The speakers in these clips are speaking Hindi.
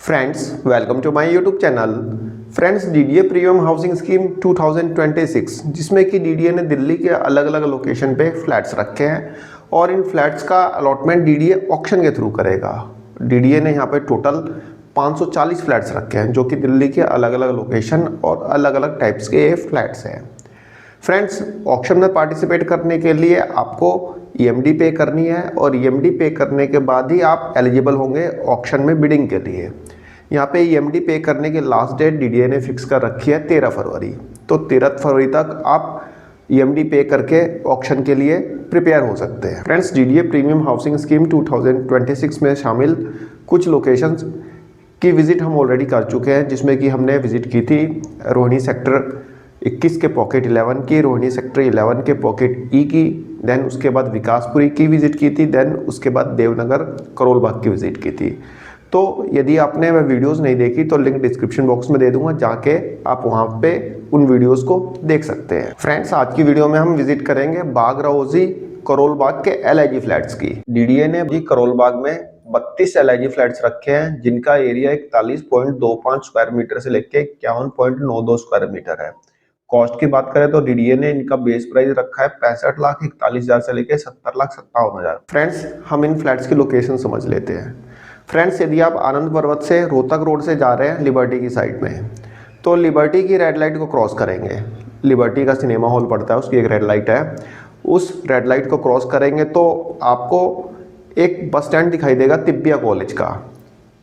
Friends, welcome to my YouTube channel. Friends, DDA premium housing scheme 2026 जिसमें कि डीडीए ने दिल्ली के अलग अलग लोकेशन पे फ्लैट्स रखे हैं और इन फ्लैट्स का अलॉटमेंट डीडीए ऑक्शन के थ्रू करेगा। डीडीए ने यहाँ पे टोटल 540 फ्लैट्स रखे हैं जो कि दिल्ली के अलग अलग लोकेशन और अलग अलग टाइप्स के ये फ्लैट्स हैं। फ्रेंड्स, ऑक्शन में पार्टिसिपेट करने के लिए आपको ईएमडी पे करनी है और ईएमडी पे करने के बाद ही आप एलिजिबल होंगे ऑक्शन में बिडिंग के लिए। यहाँ पे ईएमडी पे करने की लास्ट डेट डीडीए ने फिक्स कर रखी है 13 फरवरी। तो 13 फरवरी तक आप ईएमडी पे करके ऑक्शन के लिए प्रिपेयर हो सकते हैं। Friends, DDA premium housing scheme 2026 में शामिल कुछ लोकेशंस की विजिट हम ऑलरेडी कर चुके हैं, जिसमें कि हमने विजिट की थी रोहिणी सेक्टर 21 के पॉकेट 11 की, रोहिणी सेक्टर 11 के पॉकेट ई की, देन उसके बाद विकासपुरी की विजिट की थी, देन उसके बाद देवनगर करोल बाग की विजिट की थी। तो यदि आपने वह वीडियोस नहीं देखी तो लिंक डिस्क्रिप्शन बॉक्स में दे दूंगा, जाके आप वहां पे उन वीडियोस को देख सकते हैं। फ्रेंड्स, आज की वीडियो में हम विजिट करेंगे बाग रहोजी करोल बाग के एलआईजी फ्लैट्स की। डीडीए ने भी करोल बाग में 32 एलआईजी फ्लैट्स रखे हैं जिनका एरिया 41.25 स्क्वायर मीटर से लेके 51.92 स्क्वायर मीटर है। कॉस्ट की बात करें तो डीडीए ने इनका बेस प्राइस रखा है 65,41,000 से लेके 70,57,000। फ्रेंड्स, हम इन फ्लैट्स की लोकेशन समझ लेते हैं। फ्रेंड्स, यदि आप आनंद पर्वत से रोहतक रोड से जा रहे हैं लिबर्टी की साइड में, तो लिबर्टी की रेड लाइट को क्रॉस करेंगे। लिबर्टी का सिनेमा हॉल पड़ता है, उसकी एक रेड लाइट है। उस रेड लाइट को क्रॉस करेंगे तो आपको एक बस स्टैंड दिखाई देगा तिब्बिया कॉलेज का।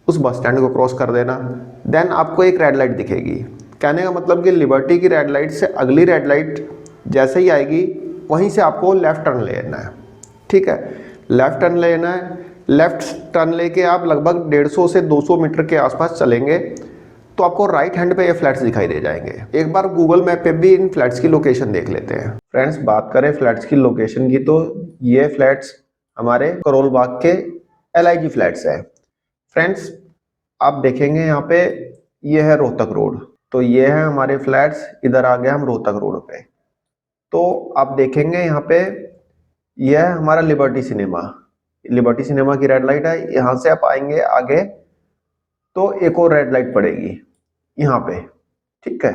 उस बस स्टैंड को क्रॉस कर देना, देन आपको एक रेड लाइट दिखेगी। कहने का मतलब कि लिबर्टी की रेड लाइट से अगली रेड लाइट जैसे ही आएगी वहीं से आपको लेफ़्ट टर्न लेना है। ठीक है, लेफ़्ट टर्न लेना है। लेफ़्ट टर्न लेके आप लगभग 150 से 200 मीटर के आसपास चलेंगे तो आपको राइट हैंड पे ये फ्लैट्स दिखाई दे जाएंगे। एक बार गूगल मैप पे भी इन फ्लैट्स की लोकेशन देख लेते हैं। फ्रेंड्स, बात करें फ्लैट्स की लोकेशन की तो ये फ्लैट्स हमारे करोल बाग के एलआईजी फ्लैट्स है। फ्रेंड्स, आप देखेंगे यहाँ पे ये है रोहतक रोड, तो ये है हमारे फ्लैट्स। इधर आ गए हम रोहतक रोड पे। तो आप देखेंगे यहाँ पे यह है हमारा लिबर्टी सिनेमा। लिबर्टी सिनेमा की रेड लाइट है। यहाँ से आप आएंगे आगे तो एक और रेड लाइट पड़ेगी यहाँ पे। ठीक है,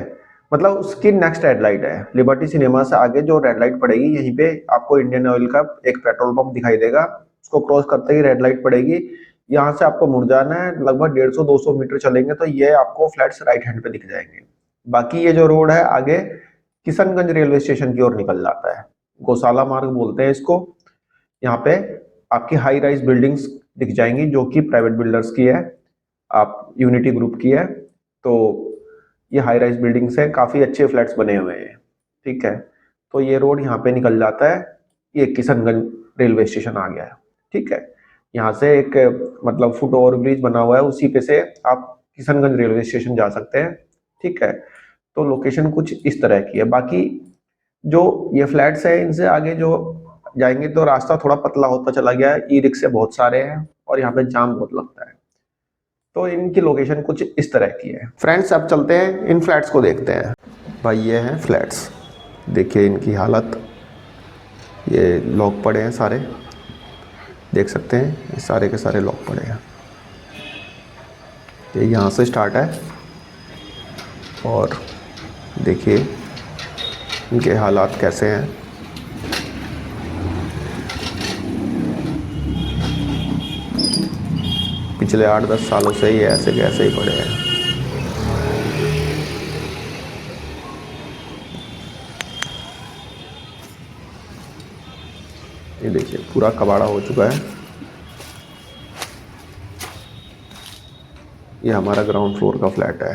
मतलब उसकी नेक्स्ट रेड लाइट है। लिबर्टी सिनेमा से आगे जो रेड लाइट पड़ेगी यहीं पे आपको इंडियन ऑयल का एक पेट्रोल पंप दिखाई देगा। उसको क्रॉस करते ही रेड लाइट पड़ेगी। यहाँ से आपको मुड़ जाना है, लगभग 150-200 मीटर चलेंगे तो ये आपको फ्लैट्स राइट हैंड पे दिख जाएंगे। बाकी ये जो रोड है आगे किशनगंज रेलवे स्टेशन की ओर निकल जाता है। गौशाला मार्ग बोलते हैं इसको। यहाँ पे आपकी हाई राइज बिल्डिंग्स दिख जाएंगी जो कि प्राइवेट बिल्डर्स की है, आप यूनिटी ग्रुप की है। तो ये हाई राइज बिल्डिंग्स है, काफ़ी अच्छे फ्लैट्स बने हुए हैं। ठीक है, तो ये रोड यहाँ पे निकल जाता है। ये किशनगंज रेलवे स्टेशन आ गया है। ठीक है, यहाँ से एक मतलब फुट ओवर ब्रिज बना हुआ है, उसी पे से आप किशनगंज रेलवे स्टेशन जा सकते हैं। ठीक है, तो लोकेशन कुछ इस तरह की है। बाकी जो ये फ्लैट्स है इनसे आगे जो जाएंगे तो रास्ता थोड़ा पतला होता चला गया है। ई रिक्शे बहुत सारे हैं और यहाँ पे जाम बहुत लगता है। तो इनकी लोकेशन कुछ इस तरह की है। फ्रेंड्स, अब चलते हैं इन फ्लैट्स को देखते हैं। भाई, ये हैं फ्लैट्स, देखिए इनकी हालत। ये लॉक पड़े हैं सारे, देख सकते हैं ये सारे के सारे लॉक पड़े हैं। ये यहाँ से स्टार्ट है और देखिए इनके हालात कैसे हैं। पिछले 8-10 सालों से ये ऐसे के ऐसे ही पड़े हैं। ये देखिए पूरा कबाड़ा हो चुका है। ये हमारा ग्राउंड फ्लोर का फ्लैट है।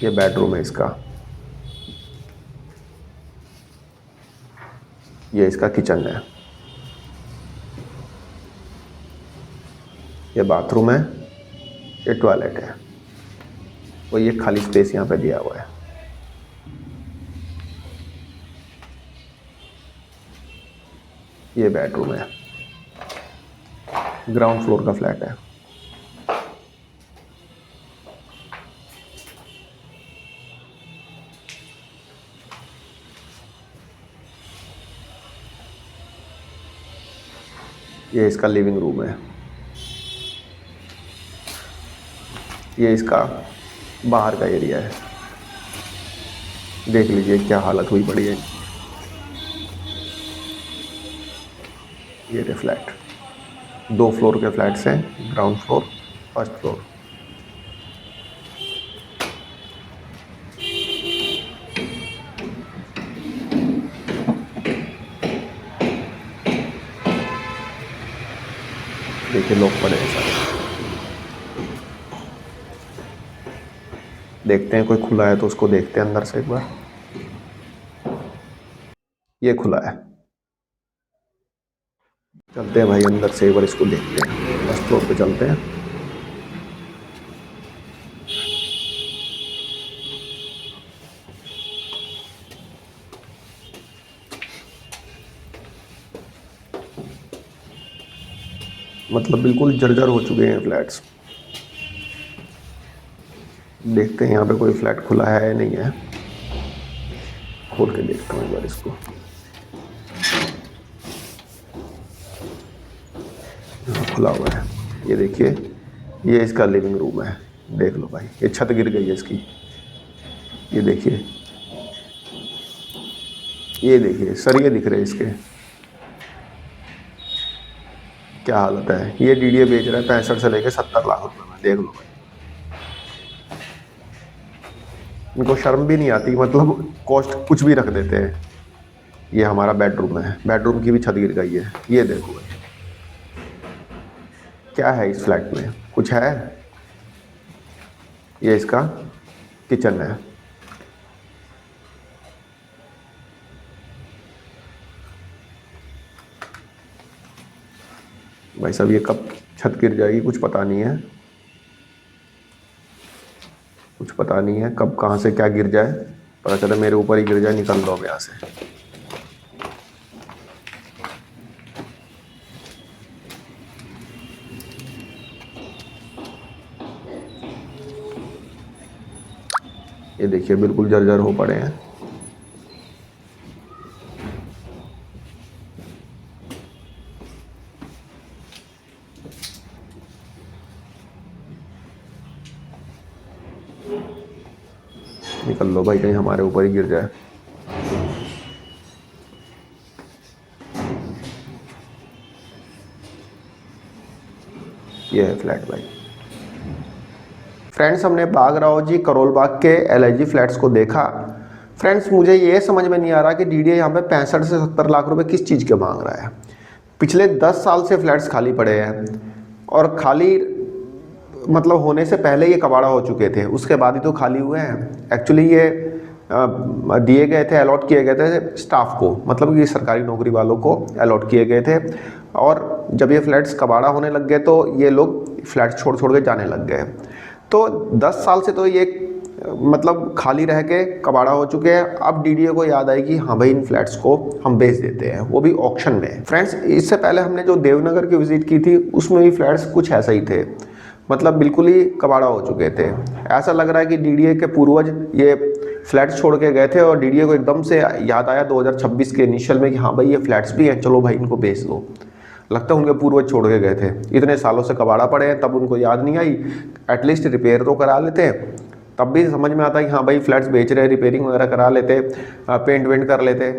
ये बेडरूम है इसका। ये इसका किचन है। ये बाथरूम है। ये टॉयलेट है। और ये खाली स्पेस यहाँ पे दिया हुआ है। ये बेडरूम है। ग्राउंड फ्लोर का फ्लैट है। ये इसका लिविंग रूम है। ये इसका बाहर का एरिया है, देख लीजिए क्या हालत हुई पड़ी है। ये फ्लैट 2 फ्लोर के फ्लैट्स हैं, ग्राउंड फ्लोर, फर्स्ट फ्लोर। देखिए लोग पड़े हैं सारे। देखते हैं कोई खुला है तो उसको देखते हैं अंदर से एक बार। ये खुला है, चलते हैं भाई अंदर से एक बार इसको देखते हैं। फर्स्ट फ्लोर पे चलते हैं। मतलब बिल्कुल जर्जर हो चुके हैं फ्लैट्स। देखते हैं यहाँ पे कोई फ्लैट खुला है या नहीं है, खोल के देखता हूँ एक बार इसको। खुला हुआ है, ये देखिए, ये इसका लिविंग रूम है। देख लो भाई, ये छत गिर गई है इसकी। ये देखिए, ये देखिए सरिये दिख रहे हैं इसके, क्या हालत है। ये डीडीए बेच रहा है 65 से लेके 70 लाख रुपए में, देख लो भाई। इनको शर्म भी नहीं आती, मतलब कॉस्ट कुछ भी रख देते हैं। ये हमारा बेडरूम है, बेडरूम की भी छत गिर गई है। ये देखो भाई, क्या है इस फ्लैट में, कुछ है। ये इसका किचन है। भाई साहब ये कब छत गिर जाएगी कुछ पता नहीं है, कुछ पता नहीं है कब कहाँ से क्या गिर जाए। पता चले मेरे ऊपर ही गिर जाए, निकल लो अब यहाँ से। ये देखिए बिल्कुल जर्जर हो पड़े हैं। निकल लो भाई, कहीं हमारे ऊपर ही गिर जाए। ये है फ्लैट भाई। फ्रेंड्स, हमने बागराव जी करोल बाग के LIG फ्लैट्स को देखा। फ्रेंड्स, मुझे ये समझ में नहीं आ रहा कि डीडीए यहाँ पे 65 से 70 लाख रुपए किस चीज़ के मांग रहा है। पिछले 10 साल से फ्लैट्स खाली पड़े हैं, और खाली मतलब होने से पहले ये कबाड़ा हो चुके थे, उसके बाद ही तो खाली हुए हैं। एक्चुअली ये दिए गए थे, अलॉट किए गए थे स्टाफ को, मतलब कि सरकारी नौकरी वालों को अलॉट किए गए थे। और जब ये फ्लैट्स कबाड़ा होने लग गए तो ये लोग फ्लैट्स छोड़ छोड़ के जाने लग गए। तो 10 साल से तो ये मतलब खाली रह के कबाड़ा हो चुके हैं। अब डीडीए को याद आई कि हाँ भाई, इन फ्लैट्स को हम बेच देते हैं, वो भी ऑक्शन में। फ्रेंड्स, इससे पहले हमने जो देवनगर की विजिट की थी उसमें भी फ्लैट्स कुछ ऐसा ही थे, मतलब बिल्कुल ही कबाड़ा हो चुके थे। ऐसा लग रहा है कि डीडीए के पूर्वज ये फ्लैट्स छोड़ के गए थे और डीडीए को एकदम से याद आया 2026 के इनिशियल में कि हाँ भाई ये फ्लैट्स भी हैं, चलो भाई इनको बेच दो। लगता है उनके पूर्वज छोड़ के गए थे, इतने सालों से कबाड़ा पड़े हैं, तब उनको याद नहीं आई एटलीस्ट रिपेयर तो करा लेते हैं। तब भी समझ में आता है कि हाँ भाई फ्लैट्स बेच रहे हैं, रिपेयरिंग वगैरह करा लेते, पेंट वेंट कर लेते।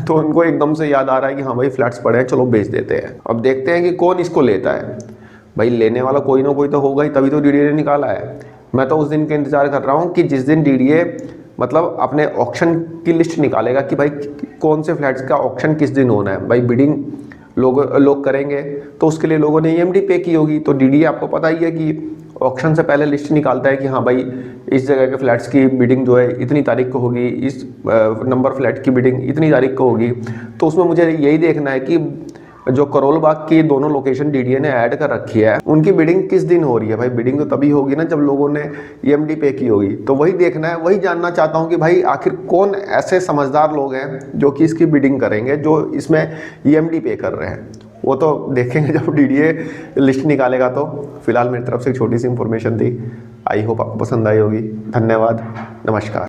तो उनको एकदम से याद आ रहा है कि हाँ भाई फ्लैट्स पड़े हैं, चलो बेच देते हैं। अब देखते हैं कि कौन इसको लेता है। भाई लेने वाला कोई ना कोई तो होगा ही, तभी तो डीडीए ने निकाला है। मैं तो उस दिन का इंतजार कर रहा हूँ कि जिस दिन डीडीए मतलब अपने ऑक्शन की लिस्ट निकालेगा कि भाई कौन से फ्लैट्स का ऑक्शन किस दिन होना है। भाई बिडिंग लोग करेंगे तो उसके लिए लोगों ने EMD पे की होगी। तो डीडीए आपको पता ही है कि ऑक्शन से पहले लिस्ट निकालता है कि हाँ भाई इस जगह के फ्लैट्स की बिडिंग जो है इतनी तारीख को होगी, इस नंबर फ्लैट की बिडिंग इतनी तारीख को होगी। तो उसमें मुझे यही देखना है कि जो करोल बाग की दोनों लोकेशन डीडीए ने ऐड कर रखी है उनकी बिडिंग किस दिन हो रही है। भाई बिडिंग तो तभी होगी ना जब लोगों ने EMD पे की होगी। तो वही देखना है, वही जानना चाहता हूँ कि भाई आखिर कौन ऐसे समझदार लोग हैं जो कि इसकी बिडिंग करेंगे, जो इसमें EMD पे कर रहे हैं। वो तो देखेंगे जब डीडीए लिस्ट निकालेगा। तो फिलहाल मेरी तरफ से एक छोटी सी इंफॉर्मेशन थी, आई होप आपको पसंद आई होगी। धन्यवाद, नमस्कार।